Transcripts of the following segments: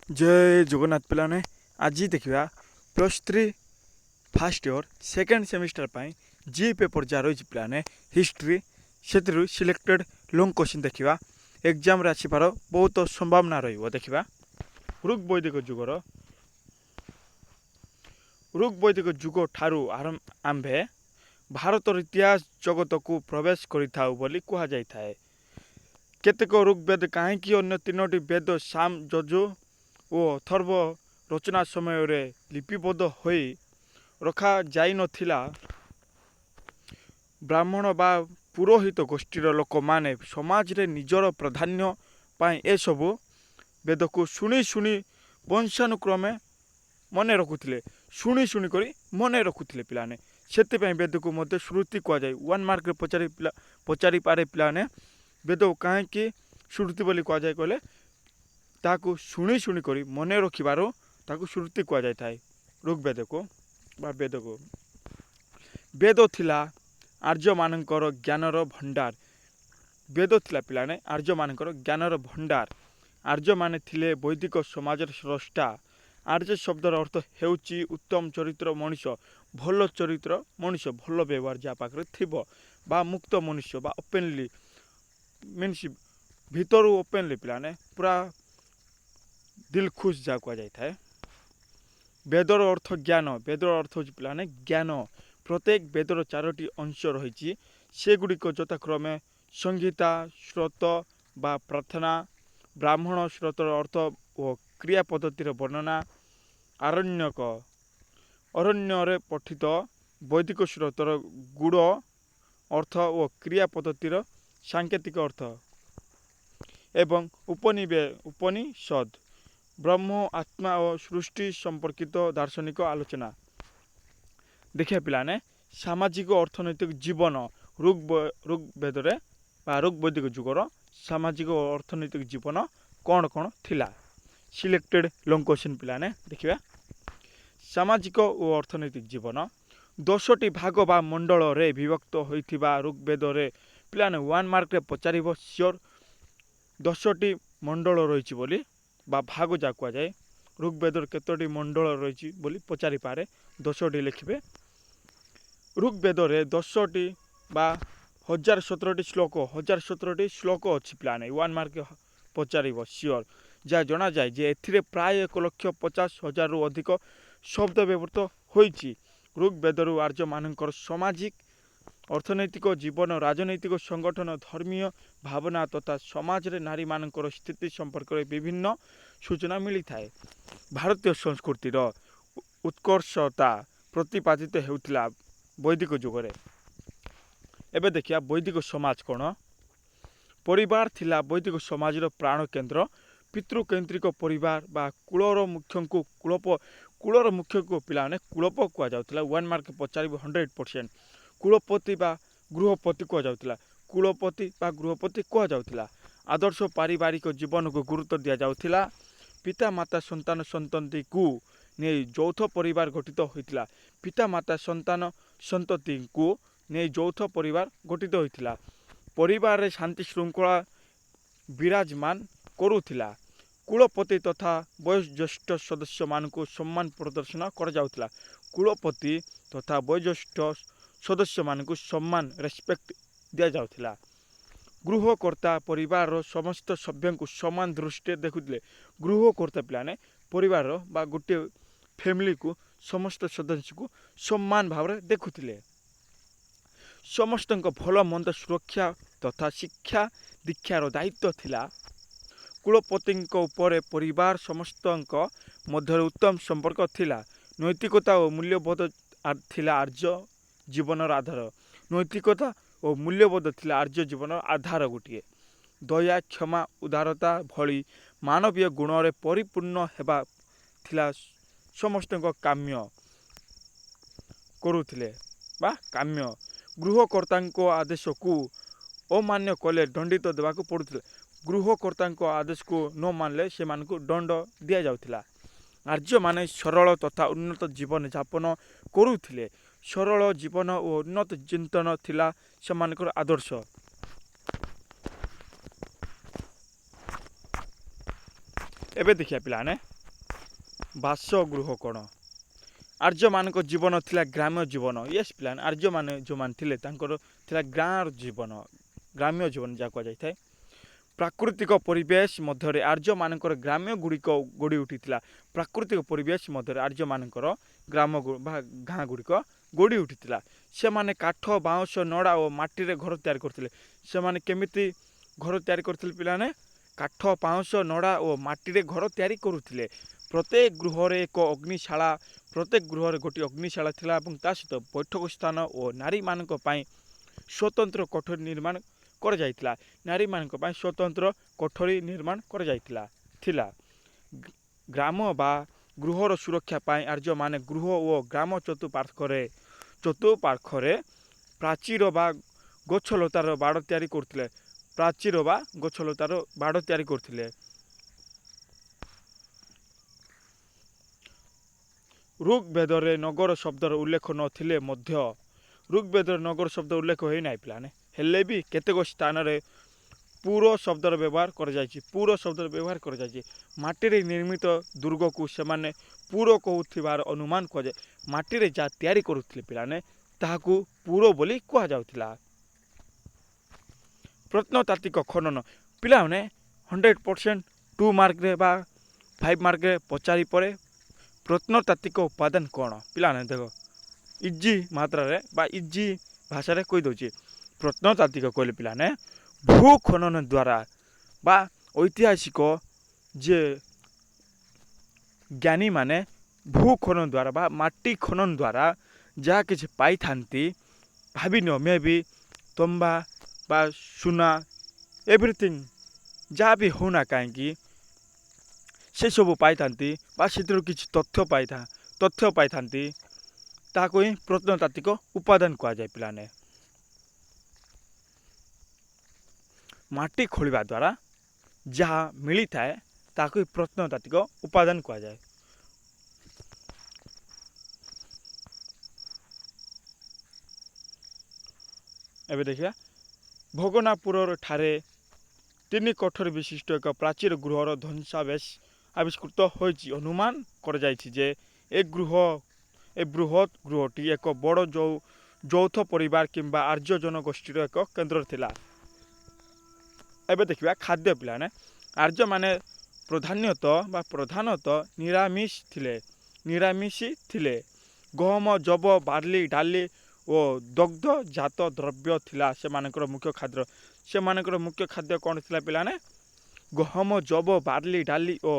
जय जगन्नाथ पिलाने आज देखा plus three fast year second semester पर जी पेपर जहाँ रही पिलाने हिस्ट्री से सिलेक्टेड लॉन्ग क्वेश्चन देखा एग्जाम आसपार बहुत संभावना रखा ऋग वैदिक जुग ठारू आरंभे भारतर इतिहास जगत को प्रवेश करिथाउ बोली कहा जाए। केतेक ऋग्वेद कहीं अन्य तीनोटी वेद साम यजु और अथर्व रचना समय रे लिपिबद्ध होई रखा जाई नथिला। ब्राह्मण बा पुरोहित गोष्ठीर लोक माने समाज रे निजर प्राधान्य पाई ए सबु वेद को शुणी शुणी वंशानुक्रमे मने रखुथिले शुणी करी मने रखुथिले पिलाने सेतिपई वेद को मध्य श्रुति कह जाए। 1 मार्क पचारि पारे पिलाने वेद कहीं श्रुति बोली कह जाए कहले ताकू शुणी शुणी करी मने रखिबार ताकू श्रुति कह जाए। ऋग्वेद को बा वेद को वेद थिला आर्य मानकर ज्ञानर भंडार। वेद थिला पिलाने आर्य मानकर ज्ञानर भंडार। आर्य माने थिले वैदिक समाजर स्रष्टा। आर्य शब्दर अर्थ हेउची उत्तम चरित्र मनुष्य भल चरित्र मनुष्य भल व्यवहार जहाँ पाखे थिबो बा मुक्त मनुष्य बा ओपेनली मीन्स भीतर ओपेनली पिलाने पूरा दिल खुश जहाँ कह जाए। वेदर अर्थ ज्ञान वेदर अर्थ हो पिलाने ज्ञान प्रत्येक वेदर 4टी अंश रही सेगुड़िक यथाक्रमे संहिता श्रोत बा प्रार्थना ब्राह्मण श्रोतर अर्थ और क्रिया पद्धतिर वर्णना आरण्यक अरण्य पठित वैदिक श्रोतर गुड़ अर्थ और क्रिया पद्धतिर सांकेतिक अर्थ एवं उपनिषद ब्रह्म आत्मा और सृष्टि संपर्कित दार्शनिक आलोचना। देखिए पिलाने सामाजिक अर्थनैतिक जीवन ऋग्वेदरे बा ऋग्वैदिक जुगर सामाजिक और अर्थनैतिक जीवन कौन कौन थिला सिलेक्टेड लॉन्ग क्वेश्चन पिलाने देखिए। सामाजिक और अर्थनैतिक जीवन 10टी भाग बा मंडल रे विभक्त होइथिबा ऋग्वेदरे पिलाने 1 मार्क रे पचारिबो सियोर 10टी मंडल रही बोली बा भाग जा कह जाए। ऋग्वेदर केतोटी मंडल रही बोली पचारि पारे 10टी लिखिबे। ऋग्वेदरे 10टी बा 1017टी श्लोक अच्छी पिलाने 1 मार्क पचारिबो सियोर जहाँ जना जाए जे एथिरे प्राय 1,50,000 रु अधिक शब्द व्यवहृत होइछि। ऋग्वेदरु आर्य मानकर सामाजिक अर्थनैतिक जीवन राजनैतिक संगठन धर्मीय भावना तथा समाज रे नारी मानकर स्थिति संपर्क में विभिन्न सूचना मिली थाए। भारतीय संस्कृतिर उत्कर्षता प्रतिपादित हेउथिला वैदिक जुगरे। एबे देखिया वैदिक समाज कौन परिवार थिला वैदिक समाजर प्राण केन्द्र पितृकेन्द्रिक परिवार बा कुलर मुख्य को कुलर मुख्य को पिलाने कुलप कह जाउथिला। 1 मार्क पचारि 100% कुलपति बा गृहपति कह जाउथिला कुलपति बा गृहपति कह जाउथिला। आदर्श पारिवारिक जीवन को गुरुत्व दिया जाउथिला। पिता माता संतान संतति को नहीं यौथ परिवार गठित होइथिला। पिता माता संतान संतति को नहीं यौथ परिवार गठित होइथिला। परिवार रे शांति श्रृंखला विराजमान करुथिला। कुलपति तथा वयोज्येष्ठ सदस्य मान को सम्मान प्रदर्शन कर जाउथिला। कुलपति तथा वयोज्येष्ठ सदस्य मान को सम्मान रेस्पेक्ट दिया जाउथिला। गृहकर्ता परिवार समस्त सभ्य को समान दृष्टि देखुले। गृहकर्ता पिलाने परिवार बा गोटे फैमिली को समस्त सदस्य को सम्मान भाव देखुले। समस्त भल मंद सुरक्षा तथा शिक्षा दीक्षार दायित्व थिला। कुलपति उपरे परिवार समस्त मध्य उत्तम संपर्क थिला। नैतिकता और मूल्यबोध थिला आर्य जीवनर आधार। नैतिकता और मूल्यबोध थिला आर्य जीवनर आधार गोटे। दया क्षमा उदारता भली मानवीय गुण रे परिपूर्ण हेबा थिला समस्त काम्य करुथिले बा काम्य। गृहकर्ता आदेश को अमान्य कले दंडित देवा पड़ुथिले। गृहकर्ता आदेश को न मानले से मान को दंड दिया जाउथिला। आर्य माने सरल तथा उन्नत जीवन यापन करुथिले। सरल जीवन और उन्नत चिंतन थिला सेमानकर आदर्श। एबे देखिया पिलाने ବାସଗୃହ କ'ଣ? ଆର୍ଯ୍ୟମାନଙ୍କ ଜୀବନ ଥିଲା ଗ୍ରାମ୍ୟ ଜୀବନ। ୟେସ୍ ପିଲାମାନେ, ଆର୍ଯ୍ୟମାନେ ଯେଉଁମାନେ ଥିଲେ ତାଙ୍କର ଥିଲା ଗାଁର ଜୀବନ, ଗ୍ରାମ୍ୟ ଜୀବନ ଯାହା କୁହାଯାଇଥାଏ। ପ୍ରାକୃତିକ ପରିବେଶ ମଧ୍ୟରେ ଆର୍ଯ୍ୟମାନଙ୍କର ଗ୍ରାମ୍ୟ ଗୁଡ଼ିକ ଗଢ଼ି ଉଠିଥିଲା। ପ୍ରାକୃତିକ ପରିବେଶ ମଧ୍ୟରେ ଆର୍ଯ୍ୟମାନଙ୍କର ଗ୍ରାମ ବା ଗାଁ ଗୁଡ଼ିକ ଗଢ଼ି ଉଠିଥିଲା। ସେମାନେ କାଠ, ବାଉଁଶ, ନଡ଼ା ଓ ମାଟିରେ ଘର ତିଆରି କରୁଥିଲେ। ସେମାନେ କେମିତି ଘର ତିଆରି କରୁଥିଲେ ପିଲାମାନେ? କାଠ, ବାଉଁଶ, ନଡ଼ା ଓ ମାଟିରେ ଘର ତିଆରି କରୁଥିଲେ। ପ୍ରତ୍ୟେକ ଗୃହରେ ଏକ ଅଗ୍ନିଶାଳା ପ୍ରତ୍ୟେକ ଗୃହରେ ଗୋଟିଏ ଅଗ୍ନିଶାଳା ଥିଲା ଏବଂ ତା ସହିତ ବୈଠକ ସ୍ଥାନ ଓ ନାରୀମାନଙ୍କ ପାଇଁ ସ୍ୱତନ୍ତ୍ର କୋଠରୀ ନିର୍ମାଣ କରାଯାଇଥିଲା। ନାରୀମାନଙ୍କ ପାଇଁ ସ୍ୱତନ୍ତ୍ର କୋଠରୀ ନିର୍ମାଣ କରାଯାଇଥିଲା। ଗ୍ରାମ ବା ଗୃହର ସୁରକ୍ଷା ପାଇଁ ଆର୍ଯ୍ୟମାନେ ଗୃହ ଓ ଗ୍ରାମ ଚତୁଃପାର୍ଶ୍ୱରେ ପ୍ରାଚୀର ବା ଗଛଲତାର ବାଡ଼ ତିଆରି କରୁଥିଲେ। ପ୍ରାଚୀର ବା ଗଛଲତାର ବାଡ଼ ତିଆରି କରୁଥିଲେ। ଋଗ୍ବେଦରେ ନଗର ଶବ୍ଦର ଉଲ୍ଲେଖ ନଥିଲେ ମଧ୍ୟ ଋଗ୍ବେଦରେ ନଗର ଶବ୍ଦ ଉଲ୍ଲେଖ ହୋଇନାହିଁ ପିଲାମାନେ, ହେଲେ ବି କେତେକ ସ୍ଥାନରେ ପୁର ଶବ୍ଦର ବ୍ୟବହାର କରାଯାଇଛି। ପୁର ଶବ୍ଦର ବ୍ୟବହାର କରାଯାଇଛି। ମାଟିରେ ନିର୍ମିତ ଦୁର୍ଗକୁ ସେମାନେ ପୁର କହୁଥିବାର ଅନୁମାନ କରାଯାଏ। ମାଟିରେ ଯାହା ତିଆରି କରୁଥିଲେ ପିଲାମାନେ ତାହାକୁ ପୁର ବୋଲି କୁହାଯାଉଥିଲା। ପ୍ରତ୍ନତାତ୍ତ୍ୱିକ ଖନନ ପିଲାମାନେ 100% 2 ମାର୍କରେ ବା 5 ମାର୍କରେ ପଚାରି ପରେ ପ୍ରତ୍ନତାତ୍ତ୍ୱିକ ଉପାଦାନ କ'ଣ? ପିଲାମାନେ ଦେଖ, ଇଜି ମାତ୍ରାରେ ବା ଇଜି ଭାଷାରେ କହିଦେଉଛି। ପ୍ରତ୍ନତାତ୍ତ୍ୱିକ କହିଲେ ପିଲାମାନେ ଭୂ ଖନନ ଦ୍ୱାରା ବା ଐତିହାସିକ ଯେ ଜ୍ଞାନୀମାନେ ଭୂ ଖନନ ଦ୍ୱାରା ବା ମାଟି ଖନନ ଦ୍ୱାରା ଯାହା କିଛି ପାଇଥାନ୍ତି, ଭାବିନିଅ ମେ ବି ତମ୍ବା ବା ସୁନା, ଏଭ୍ରିଥିଙ୍ଗ ଯାହା ବି ହେଉନା କାହିଁକି ସେସବୁ ପାଇଥାନ୍ତି ବା ସେଥିରୁ କିଛି ତଥ୍ୟ ପାଇଥାନ୍ତି, ତାହାକୁ ହିଁ ପ୍ରତ୍ନତାତ୍ତ୍ୱିକ ଉପାଦାନ କୁହାଯାଏ। ପିଲାମାନେ ମାଟି ଖୋଳିବା ଦ୍ୱାରା ଯାହା ମିଳିଥାଏ ତାହାକୁ ପ୍ରତ୍ନତାତ୍ତ୍ୱିକ ଉପାଦାନ କୁହାଯାଏ। ଏବେ ଦେଖିବା, ଭଗନାପୁର ଠାରେ 3 କୋଠରୀ ବିଶିଷ୍ଟ ଏକ ପ୍ରାଚୀର ଗୃହର ଧ୍ୱଂସାବଶେଷ ଆବିଷ୍କୃତ ହୋଇଛି। ଅନୁମାନ କରାଯାଇଛି ଯେ ଏ ବୃହତ୍ ଗୃହଟି ଏକ ବଡ଼ ଯୌଥ ପରିବାର କିମ୍ବା ଆର୍ଯ୍ୟ ଜନଗୋଷ୍ଠୀର ଏକ କେନ୍ଦ୍ର ଥିଲା। ଏବେ ଦେଖିବା ଖାଦ୍ୟ ପିଲାମାନେ, ଆର୍ଯ୍ୟମାନେ ପ୍ରଧାନତଃ ନିରାମିଷୀ ଥିଲେ। ଗହମ, ଯବ, ବାର୍ଲି, ଡାଲି ଓ ଦୁଗ୍ଧଜାତ ଦ୍ରବ୍ୟ ଥିଲା ସେମାନଙ୍କର ମୁଖ୍ୟ ଖାଦ୍ୟ। ସେମାନଙ୍କର ମୁଖ୍ୟ ଖାଦ୍ୟ କ'ଣ ଥିଲା ପିଲାମାନେ? ଗହମ, ଯବ, ବାର୍ଲି, ଡାଲି ଓ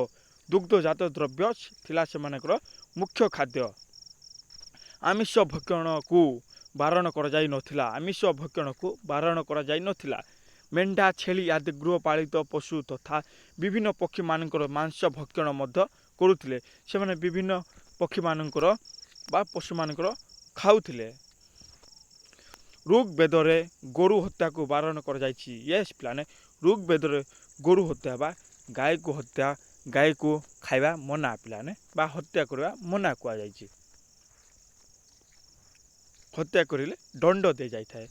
ଦୁଗ୍ଧଜାତ ଦ୍ରବ୍ୟ ଥିଲା ସେମାନଙ୍କର ମୁଖ୍ୟ ଖାଦ୍ୟ। ଆମିଷ ଭକ୍ଷଣକୁ ବାରଣ କରାଯାଇନଥିଲା। ମେଣ୍ଢା, ଛେଳି ଆଦି ଗୃହପାଳିତ ପଶୁ ତଥା ବିଭିନ୍ନ ପକ୍ଷୀମାନଙ୍କର ମାଂସ ଭକ୍ଷଣ ମଧ୍ୟ କରୁଥିଲେ। ସେମାନେ ବିଭିନ୍ନ ପକ୍ଷୀମାନଙ୍କର ବା ପଶୁମାନଙ୍କର ଖାଉଥିଲେ। ଋଗ୍ବେଦରେ ଗୋରୁ ହତ୍ୟାକୁ ବାରଣ କରାଯାଇଛି। ୟେସ୍ ପିଲାମାନେ, ଋଗ୍ବେଦରେ ଗୋରୁ ହତ୍ୟା ବା ଗାଈକୁ ଖାଇବା ମନା ପିଲାମାନେ ବା ହତ୍ୟା କରିବା ମନା କୁହାଯାଇଛି। ହତ୍ୟା କରିଲେ ଦଣ୍ଡ ଦିଆଯାଇଥାଏ।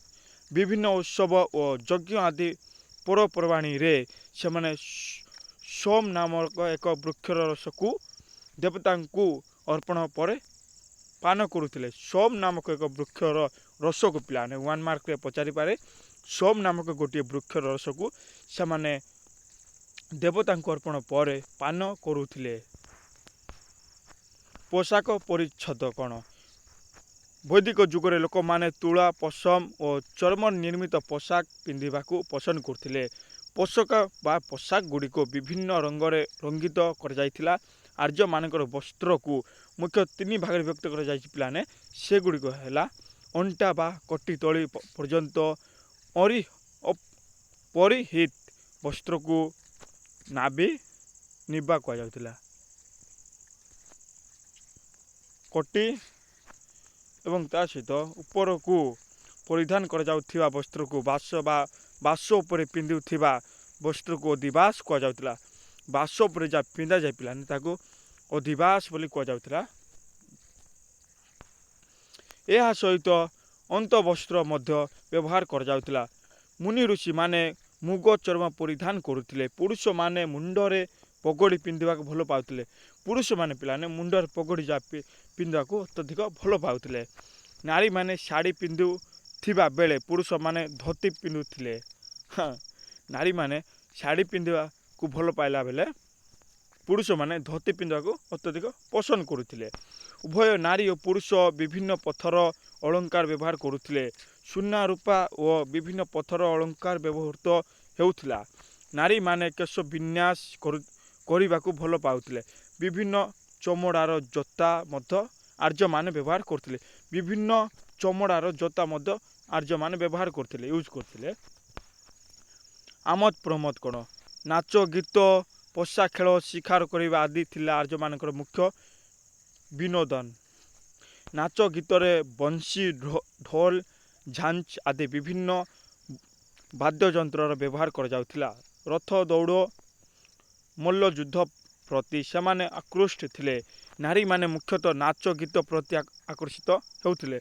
ବିଭିନ୍ନ ଉତ୍ସବ ଓ ଯଜ୍ଞ ଆଦି ପର୍ବପର୍ବାଣୀରେ ସେମାନେ ସୋମ ନାମକ ଏକ ବୃକ୍ଷର ରସକୁ ଦେବତାଙ୍କୁ ଅର୍ପଣ ପରେ ପାନ କରୁଥିଲେ। ସୋମ ନାମକ ଏକ ବୃକ୍ଷର ରସକୁ ପିଲାମାନେ 1 ମାର୍କରେ ପଚାରିପାରେ। ସୋମ ନାମକ ଗୋଟିଏ ବୃକ୍ଷର ରସକୁ ସେମାନେ ଦେବତାଙ୍କୁ ଅର୍ପଣ ପରେ ପାନ କରୁଥିଲେ। ପୋଷାକ ପରିଚ୍ଛଦ କ'ଣ? ବୈଦିକ ଯୁଗରେ ଲୋକମାନେ ତୁଳା, ପଶମ ଓ ଚର୍ମ ନିର୍ମିତ ପୋଷାକ ପିନ୍ଧିବାକୁ ପସନ୍ଦ କରୁଥିଲେ। ପୋଷାକ ଗୁଡ଼ିକୁ ବିଭିନ୍ନ ରଙ୍ଗରେ ରଙ୍ଗିତ କରାଯାଇଥିଲା। ଆର୍ଯ୍ୟମାନଙ୍କର ବସ୍ତ୍ରକୁ ମୁଖ୍ୟ 3 ଭାଗରେ ବିଭକ୍ତ କରାଯାଇଛି ପିଲାମାନେ। ସେଗୁଡ଼ିକ ହେଲା ଅଣ୍ଟା ବା କଟି ତଳି ପର୍ଯ୍ୟନ୍ତ ପରିହିତ ବସ୍ତ୍ରକୁ ନିବା କୁହାଯାଉଥିଲା। କଟି ଏବଂ ତା ସହିତ ଉପରକୁ ପରିଧାନ କରାଯାଉଥିବା ବସ୍ତ୍ରକୁ ବାସ ଉପରେ ପିନ୍ଧୁଥିବା ବସ୍ତ୍ରକୁ ଅଧିବାସ କୁହାଯାଉଥିଲା। ବାସ ଉପରେ ଯାହା ପିନ୍ଧାଯାଏ ପିଲାମାନେ ତାକୁ ଅଧିବାସ ବୋଲି କୁହାଯାଉଥିଲା। ଏହା ସହିତ ଅନ୍ତବସ୍ତ୍ର ମଧ୍ୟ ବ୍ୟବହାର କରାଯାଉଥିଲା। ମୁନି ଋଷିମାନେ ମୁଗ ଚର୍ମ ପରିଧାନ କରୁଥିଲେ। ପୁରୁଷମାନେ ମୁଣ୍ଡରେ ପଗଡ଼ି ପିନ୍ଧିବାକୁ ଭଲ ପାଉଥିଲେ। ପୁରୁଷମାନେ ପିଲାମାନେ ମୁଣ୍ଡରେ ପଗଡ଼ି ଯାହା ପିନ୍ଧିବାକୁ ଅତ୍ୟଧିକ ଭଲ ପାଉଥିଲେ। ନାରୀମାନେ ଶାଢ଼ୀ ପିନ୍ଧୁଥିବା ବେଳେ ପୁରୁଷମାନେ ଧୋତି ପିନ୍ଧୁଥିଲେ। ନାରୀମାନେ ଶାଢ଼ୀ ପିନ୍ଧିବାକୁ ଭଲ ପାଇଲା ବେଳେ ପୁରୁଷମାନେ ଧୋତି ପିନ୍ଧିବାକୁ ଅତ୍ୟଧିକ ପସନ୍ଦ କରୁଥିଲେ। ଉଭୟ ନାରୀ ଓ ପୁରୁଷ ବିଭିନ୍ନ ପଥର ଅଳଙ୍କାର ବ୍ୟବହାର କରୁଥିଲେ। ସୁନା ରୂପା ଓ ବିଭିନ୍ନ ପଥର ଅଳଙ୍କାର ବ୍ୟବହୃତ ହେଉଥିଲା। ନାରୀମାନେ କେଶ ବିନ୍ୟାସ କରିବାକୁ ଭଲ ପାଉଥିଲେ। ବିଭିନ୍ନ ଚମଡ଼ାର ଜୋତା ମଧ୍ୟ ଆର୍ଯ୍ୟମାନେ ବ୍ୟବହାର କରୁଥିଲେ। ବିଭିନ୍ନ ଚମଡ଼ାର ଜୋତା ମଧ୍ୟ ଆର୍ଯ୍ୟମାନେ ବ୍ୟବହାର କରୁଥିଲେ, ୟୁଜ୍ କରୁଥିଲେ। ଆମୋଦ ପ୍ରମୋଦ କ'ଣ? ନାଚ ଗୀତ, ପଶା ଖେଳ, ଶିକାର କରିବା ଆଦି ଥିଲା ଆର୍ଯ୍ୟମାନଙ୍କର ମୁଖ୍ୟ ବିନୋଦନ। ନାଚ ଗୀତରେ ବଂଶୀ, ଢୋଲ, ଝାଞ୍ଜ ଆଦି ବିଭିନ୍ନ ବାଦ୍ୟଯନ୍ତ୍ରର ବ୍ୟବହାର କରାଯାଉଥିଲା। ରଥ ଦୌଡ଼, ମଲ୍ଲଯୁଦ୍ଧ ପ୍ରତି ସେମାନେ ଆକୃଷ୍ଟ ଥିଲେ। ନାରୀମାନେ ମୁଖ୍ୟତଃ ନାଚ ଗୀତ ପ୍ରତି ଆକର୍ଷିତ ହେଉଥିଲେ।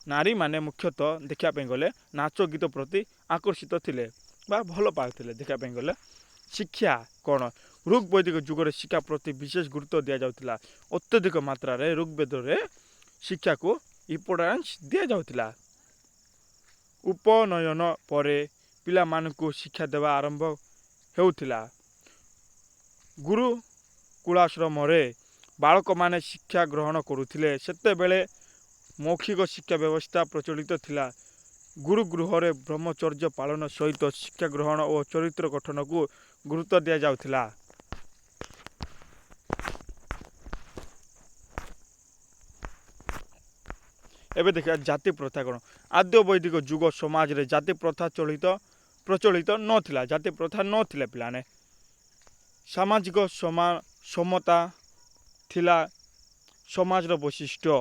ନାରୀମାନେ ମୁଖ୍ୟତଃ ଦେଖିବା ପାଇଁ ଗଲେ ନାଚ ଗୀତ ପ୍ରତି ଆକର୍ଷିତ ଥିଲେ ବା ଭଲ ପାଉଥିଲେ। ଦେଖିବା ପାଇଁ ଗଲେ ଶିକ୍ଷା କ'ଣ? ଋଗ୍ ବୈଦିକ ଯୁଗରେ ଶିକ୍ଷା ପ୍ରତି ବିଶେଷ ଗୁରୁତ୍ୱ ଦିଆଯାଉଥିଲା। ଅତ୍ୟଧିକ ମାତ୍ରାରେ ଋଗ୍ବେଦରେ ଶିକ୍ଷାକୁ ଇମ୍ପୋର୍ଟାନ୍ସ ଦିଆଯାଉଥିଲା। ଉପନୟନ ପରେ ପିଲାମାନଙ୍କୁ ଶିକ୍ଷା ଦେବା ଆରମ୍ଭ ହେଉଥିଲା। ଗୁରୁକୁଳାଶ୍ରମରେ ବାଳକମାନେ ଶିକ୍ଷା ଗ୍ରହଣ କରୁଥିଲେ। ସେତେବେଳେ ମୌଖିକ ଶିକ୍ଷା ବ୍ୟବସ୍ଥା ପ୍ରଚଳିତ ଥିଲା। ଗୁରୁଗୃହରେ ବ୍ରହ୍ମଚର୍ଯ୍ୟ ପାଳନ ସହିତ ଶିକ୍ଷା ଗ୍ରହଣ ଓ ଚରିତ୍ର ଗଠନକୁ ଗୁରୁତ୍ୱ ଦିଆଯାଉଥିଲା। ଏବେ ଦେଖିବା ଜାତି ପ୍ରଥା କ'ଣ? ଆଦ୍ୟ ବୈଦିକ ଯୁଗ ସମାଜରେ ଜାତି ପ୍ରଥା ପ୍ରଚଳିତ ନଥିଲା। ଜାତି ପ୍ରଥା ନଥିଲା ପିଲାମାନେ। ସାମାଜିକ ସମତା ଥିଲା ସମାଜର ବୈଶିଷ୍ଟ୍ୟ।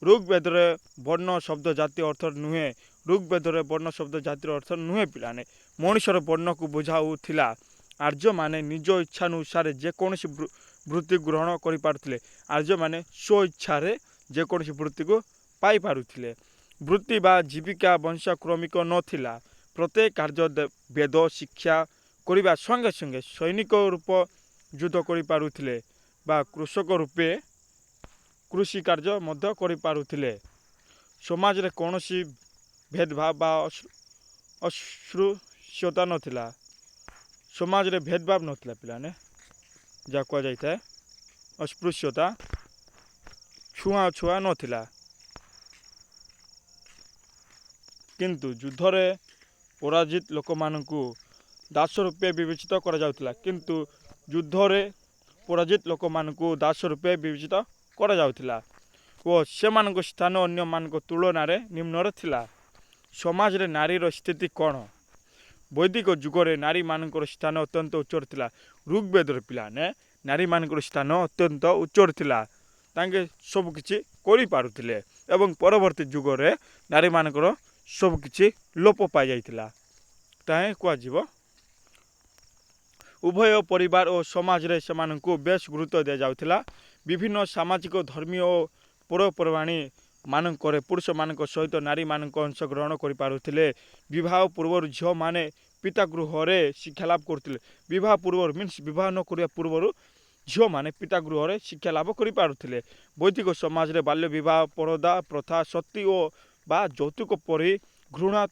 ଋଗ୍ବେଦରେ ବର୍ଣ୍ଣ ଶବ୍ଦ ଜାତି ଅର୍ଥ ନୁହେଁ। ଋଗ୍ବେଦରେ ବର୍ଣ୍ଣ ଶବ୍ଦ ଜାତିର ଅର୍ଥ ନୁହେଁ ପିଲାମାନେ। ମଣିଷର ବର୍ଣ୍ଣକୁ ବୁଝାଉଥିଲା। ଆର୍ଯ୍ୟମାନେ ନିଜ ଇଚ୍ଛାନୁସାରେ ଯେକୌଣସି ବୃତ୍ତି ଗ୍ରହଣ କରିପାରୁଥିଲେ। ଆର୍ଯ୍ୟମାନେ ସ୍ୱଇଚ୍ଛାରେ ଯେକୌଣସି ବୃତ୍ତିକୁ ପାଇପାରୁଥିଲେ। ବୃତ୍ତି ବା ଜୀବିକା ବଂଶାକ୍ରମିକ ନଥିଲା। ପ୍ରତ୍ୟେକ କାର୍ଯ୍ୟ ବେଦ ଶିକ୍ଷା କରିବା ସଙ୍ଗେ ସଙ୍ଗେ ସୈନିକ ରୂପ ଯୁଦ୍ଧ କରିପାରୁଥିଲେ ବା କୃଷକ ରୂପେ କୃଷି କାର୍ଯ୍ୟ ମଧ୍ୟ କରିପାରୁଥିଲେ। ସମାଜରେ କୌଣସି ଭେଦଭାବ ବା ଅସ୍ପୃଶ୍ୟତା ନଥିଲା। ସମାଜରେ ଭେଦଭାବ ନଥିଲା ପିଲାମାନେ, ଯାହା କୁହାଯାଇଥାଏ ଅସ୍ପୃଶ୍ୟତା, ଛୁଆଁଛୁଆଁ ନଥିଲା। କିନ୍ତୁ ଯୁଦ୍ଧରେ ପରାଜିତ ଲୋକମାନଙ୍କୁ ଦାସ ରୂପେ ବିବେଚିତ କରାଯାଉଥିଲା। ଓ ସେମାନଙ୍କ ସ୍ଥାନ ଅନ୍ୟମାନଙ୍କ ତୁଳନାରେ ନିମ୍ନରେ ଥିଲା। ସମାଜରେ ନାରୀର ସ୍ଥିତି କ'ଣ? ବୈଦିକ ଯୁଗରେ ନାରୀମାନଙ୍କର ସ୍ଥାନ ଅତ୍ୟନ୍ତ ଉଚ୍ଚରେ ଥିଲା। ଋଗ୍ବେଦରେ ପିଲାମାନେ ନାରୀମାନଙ୍କର ସ୍ଥାନ ଅତ୍ୟନ୍ତ ଉଚ୍ଚରେ ଥିଲା। ତାଙ୍କେ ସବୁକିଛି କରିପାରୁଥିଲେ ଏବଂ ପରବର୍ତ୍ତୀ ଯୁଗରେ ନାରୀମାନଙ୍କର ସବୁକିଛି ଲୋପ ପାଇଯାଇଥିଲା। ତାହା କୁହାଯିବ। ଉଭୟ ପରିବାର ଓ ସମାଜରେ ସେମାନଙ୍କୁ ବେଶ ଗୁରୁତ୍ୱ ଦିଆଯାଉଥିଲା। ବିଭିନ୍ନ ସାମାଜିକ ଧର୍ମୀୟ ଓ ପର୍ବପର୍ବାଣୀ ମାନଙ୍କରେ ପୁରୁଷମାନଙ୍କ ସହିତ ନାରୀମାନଙ୍କ ଅଂଶଗ୍ରହଣ କରିପାରୁଥିଲେ। ବିବାହ ପୂର୍ବରୁ ଝିଅମାନେ ପିତାଗୃହରେ ଶିକ୍ଷାଲାଭ କରୁଥିଲେ। ବିବାହ ପୂର୍ବରୁ ବିବାହ ନ କରିବା ପୂର୍ବରୁ ଝିଅମାନେ ପିତାଗୃହରେ ଶିକ୍ଷାଲାଭ କରିପାରୁଥିଲେ। ବୈଦିକ ସମାଜରେ ବାଲ୍ୟ ବିବାହ, ପରଦା ପ୍ରଥା, ସତୀ ଓ ବା ଯୌତୁକ ପରି ଘୃଣା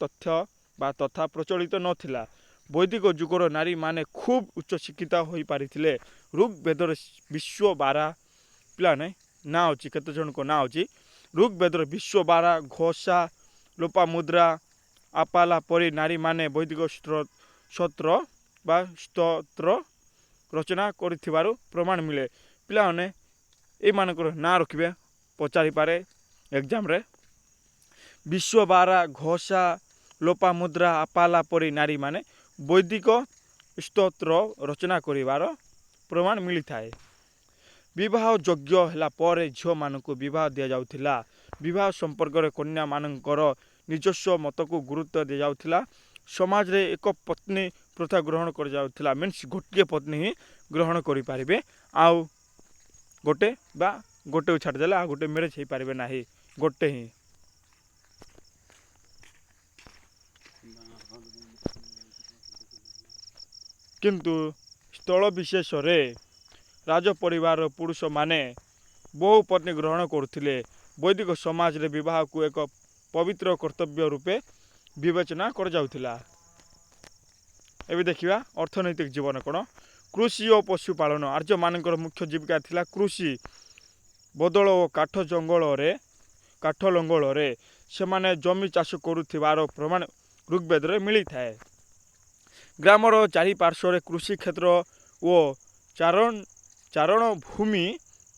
ତଥା ପ୍ରଚଳିତ ନଥିଲା। ବୈଦିକ ଯୁଗର ନାରୀମାନେ ଖୁବ୍ ଉଚ୍ଚ ଶିକ୍ଷିତ ହୋଇପାରିଥିଲେ। ଋଗ୍ବେଦରେ ବିଶ୍ୱବାରା ପିଲାମାନେ ନାଁ ଅଛି, କେତେ ଜଣଙ୍କ ନାଁ ଅଛି। ଋଗ୍ବେଦରେ ବିଶ୍ୱବାରା, ଘୋଷା, ଲୋପାମୁଦ୍ରା, ଆପାଲା ପରି ନାରୀମାନେ ବୈଦିକ ସ୍ତୋତ୍ର ରଚନା କରିଥିବାର ପ୍ରମାଣ ମିଳେ। ପିଲାମାନେ ଏଇମାନଙ୍କର ନାଁ ରଖିବେ, ପଚାରିପାରେ ଏକ୍ଜାମ୍ରେ। ବିଶ୍ୱବାରା, ଘୋଷା, ଲୋପାମୁଦ୍ରା, ଆପାଲା ପରି ନାରୀମାନେ ବୈଦିକ ସ୍ତୋତ୍ର ରଚନା କରିବାର ପ୍ରମାଣ ମିଳିଥାଏ। ବିବାହ ଯୋଗ୍ୟ ହେଲା ପରେ ଝିଅମାନଙ୍କୁ ବିବାହ ଦିଆଯାଉଥିଲା। ବିବାହ ସମ୍ପର୍କରେ କନ୍ୟାମାନଙ୍କର ନିଜସ୍ୱ ମତକୁ ଗୁରୁତ୍ୱ ଦିଆଯାଉଥିଲା। ସମାଜରେ ଏକ ପତ୍ନୀ ପ୍ରଥା ଗ୍ରହଣ କରାଯାଉଥିଲା। ଗୋଟିଏ ପତ୍ନୀ ହିଁ ଗ୍ରହଣ କରିପାରିବେ, ଆଉ ଗୋଟେକୁ ଛାଡ଼ିଦେଲେ ଆଉ ଗୋଟେ ମ୍ୟାରେଜ୍ ହେଇପାରିବେ ନାହିଁ, ଗୋଟେ ହିଁ। କିନ୍ତୁ ସ୍ଥଳ ବିଶେଷରେ ରାଜ ପରିବାରର ପୁରୁଷମାନେ ବହୁ ପତ୍ନୀ ଗ୍ରହଣ କରୁଥିଲେ। ବୈଦିକ ସମାଜରେ ବିବାହକୁ ଏକ ପବିତ୍ର କର୍ତ୍ତବ୍ୟ ରୂପେ ବିବେଚନା କରାଯାଉଥିଲା। ଏବେ ଦେଖିବା ଅର୍ଥନୈତିକ ଜୀବନ କ'ଣ। କୃଷି ଓ ପଶୁପାଳନ। ଆର୍ଯ୍ୟମାନଙ୍କର ମୁଖ୍ୟ ଜୀବିକା ଥିଲା କୃଷି। ବଦଳ ଓ କାଠ ଲଙ୍ଗଳରେ ସେମାନେ ଜମି ଚାଷ କରୁଥିବାର ପ୍ରମାଣ ଋଗ୍ବେଦରେ ମିଳିଥାଏ। ଗ୍ରାମର ଚାରିପାର୍ଶ୍ୱରେ କୃଷି କ୍ଷେତ୍ର ଓ ଚାରଣ ଭୂମି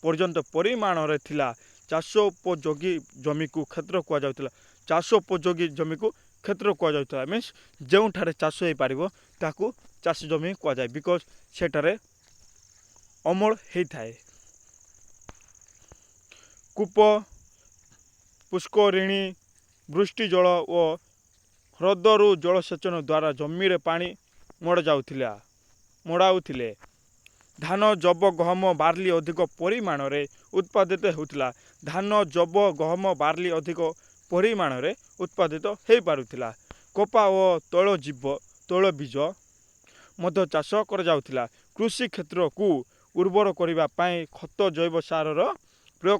ପର୍ଯ୍ୟନ୍ତ ପରିମାଣରେ ଥିଲା। ଚାଷ ଉପଯୋଗୀ ଜମିକୁ କ୍ଷେତ୍ର କୁହାଯାଉଥିଲା। ଚାଷ ଉପଯୋଗୀ ଜମିକୁ କ୍ଷେତ୍ର କୁହାଯାଉଥିଲା ମିନ୍ସ ଯେଉଁଠାରେ ଚାଷ ହେଇପାରିବ ତାକୁ ଚାଷ ଜମି କୁହାଯାଏ। ବିକଜ ସେଠାରେ ଅମଳ ହେଇଥାଏ। କୂପ, ପୁଷ୍କରିଣୀ, ବୃଷ୍ଟି ଜଳ ଓ ହ୍ରଦରୁ ଜଳସେଚନ ଦ୍ୱାରା ଜମିରେ ପାଣି ମଡ଼ାଉଥିଲେ। ଧାନ, ଯବ, ଗହମ, ବାର୍ଲି ଅଧିକ ପରିମାଣରେ ଉତ୍ପାଦିତ ହେଉଥିଲା। ଧାନ, ଯବ, ଗହମ, ବାର୍ଲି ଅଧିକ ପରିମାଣରେ ଉତ୍ପାଦିତ ହୋଇପାରୁଥିଲା। କପା ଓ ତୈଳବୀଜ ମଧ୍ୟ ଚାଷ କରାଯାଉଥିଲା। କୃଷି କ୍ଷେତ୍ରକୁ ଉର୍ବର କରିବା ପାଇଁ ଜୈବ ସାରର ପ୍ରୟୋଗ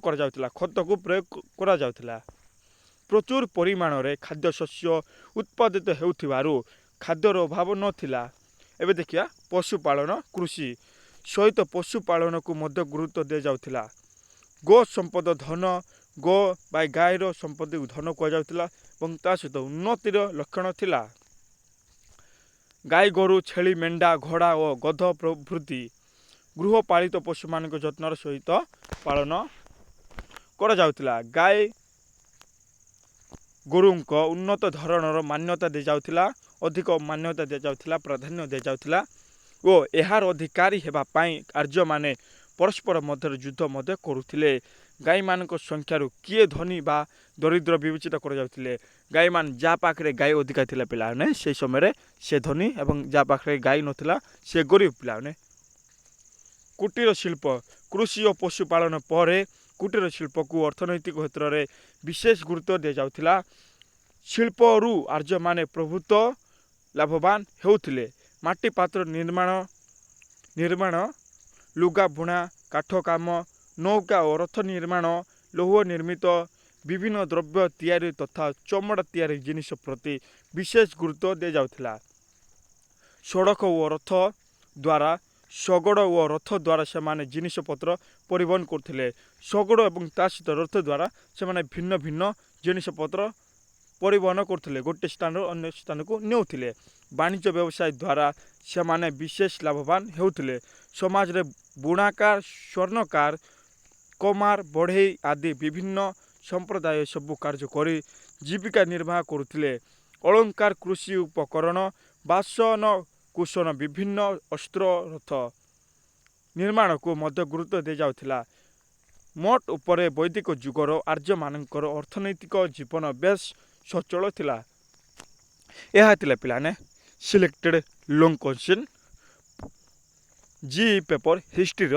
କରାଯାଉଥିଲା। ପ୍ରଚୁର ପରିମାଣରେ ଖାଦ୍ୟଶସ୍ୟ ଉତ୍ପାଦିତ ହେଉଥିବାରୁ ଖାଦ୍ୟର ଅଭାବ ନଥିଲା। ଏବେ ଦେଖିବା ପଶୁପାଳନ। କୃଷି ସହିତ ପଶୁପାଳନକୁ ମଧ୍ୟ ଗୁରୁତ୍ୱ ଦିଆଯାଉଥିଲା। ଗୋ ସମ୍ପଦ ଧନ। ଗାଈର ସମ୍ପତ୍ତିକୁ ଧନ କୁହାଯାଉଥିଲା ଏବଂ ତା ସହିତ ଉନ୍ନତିର ଲକ୍ଷଣ ଥିଲା। ଗାଈ, ଗୋରୁ, ଛେଳି, ମେଣ୍ଢା, ଘୋଡ଼ା ଓ ଗଧ ପ୍ରଭୃତି ଗୃହପାଳିତ ପଶୁମାନଙ୍କ ଯତ୍ନର ସହିତ ପାଳନ କରାଯାଉଥିଲା। ଗାଈ ଗୋରୁଙ୍କ ଉନ୍ନତ ଧରଣର ମାନ୍ୟତା ଦିଆଯାଉଥିଲା, ପ୍ରାଧାନ୍ୟ ଦିଆଯାଉଥିଲା ଓ ଏହାର ଅଧିକାରୀ ହେବା ପାଇଁ ଆର୍ଯ୍ୟମାନେ ପରସ୍ପର ମଧ୍ୟରେ ଯୁଦ୍ଧ ମଧ୍ୟ କରୁଥିଲେ। ଗାଈମାନଙ୍କ ସଂଖ୍ୟାରୁ କିଏ ଧନୀ ବା ଦରିଦ୍ର ବିବେଚିତ କରାଯାଉଥିଲେ। ଗାଈମାନେ ଯାହା ପାଖରେ ଗାଈ ଅଧିକା ଥିଲା ପିଲାମାନେ ସେହି ସମୟରେ ସେ ଧନୀ ଏବଂ ଯାହା ପାଖରେ ଗାଈ ନଥିଲା ସେ ଗରିବ ପିଲାମାନେ। କୁଟୀର ଶିଳ୍ପ। କୃଷି ଓ ପଶୁପାଳନ ପରେ କୁଟୀର ଶିଳ୍ପକୁ ଅର୍ଥନୈତିକ କ୍ଷେତ୍ରରେ ବିଶେଷ ଗୁରୁତ୍ୱ ଦିଆଯାଉଥିଲା। ଶିଳ୍ପରୁ ଆର୍ଯ୍ୟମାନେ ପ୍ରଭୁତ ଲାଭବାନ ହେଉଥିଲେ। ମାଟି ପାତ୍ର ନିର୍ମାଣ, ଲୁଗା ବୁଣା, କାଠ କାମ, ନୌକା ଓ ରଥ ନିର୍ମାଣ, ଲୌହ ନିର୍ମିତ ବିଭିନ୍ନ ଦ୍ରବ୍ୟ ତିଆରି ତଥା ଚମଡ଼ା ତିଆରି ଜିନିଷ ପ୍ରତି ବିଶେଷ ଗୁରୁତ୍ୱ ଦିଆଯାଉଥିଲା। ଶଗଡ଼ ଓ ରଥ ଦ୍ୱାରା ସେମାନେ ଜିନିଷପତ୍ର ପରିବହନ କରୁଥିଲେ। ଶଗଡ଼ ଏବଂ ତା ସହିତ ରଥ ଦ୍ୱାରା ସେମାନେ ଭିନ୍ନ ଭିନ୍ନ ଜିନିଷପତ୍ର ପରିବହନ କରୁଥିଲେ। ଗୋଟିଏ ସ୍ଥାନରୁ ଅନ୍ୟ ସ୍ଥାନକୁ ନେଉଥିଲେ। ବାଣିଜ୍ୟ ବ୍ୟବସାୟ ଦ୍ୱାରା ସେମାନେ ବିଶେଷ ଲାଭବାନ ହେଉଥିଲେ। ସମାଜରେ ବୁଣାକାର, ସ୍ୱର୍ଣ୍ଣକାର, କମାର, ବଢ଼େଇ ଆଦି ବିଭିନ୍ନ ସମ୍ପ୍ରଦାୟ ସବୁ କାର୍ଯ୍ୟ କରି ଜୀବିକା ନିର୍ବାହ କରୁଥିଲେ। ଅଳଙ୍କାର, କୃଷି ଉପକରଣ, ବାସନ କୁସନ, ବିଭିନ୍ନ ଅସ୍ତ୍ର, ରଥ ନିର୍ମାଣକୁ ମଧ୍ୟ ଗୁରୁତ୍ୱ ଦିଆଯାଉଥିଲା। ମୋଟ ଉପରେ ବୈଦିକ ଯୁଗର ଆର୍ଯ୍ୟମାନଙ୍କର ଅର୍ଥନୈତିକ ଜୀବନ ବେଶ୍ ସଚଳ ଥିଲା। ଏହା ଥିଲା ପିଲାମାନେ selected long question G paper ହିଷ୍ଟ୍ରିର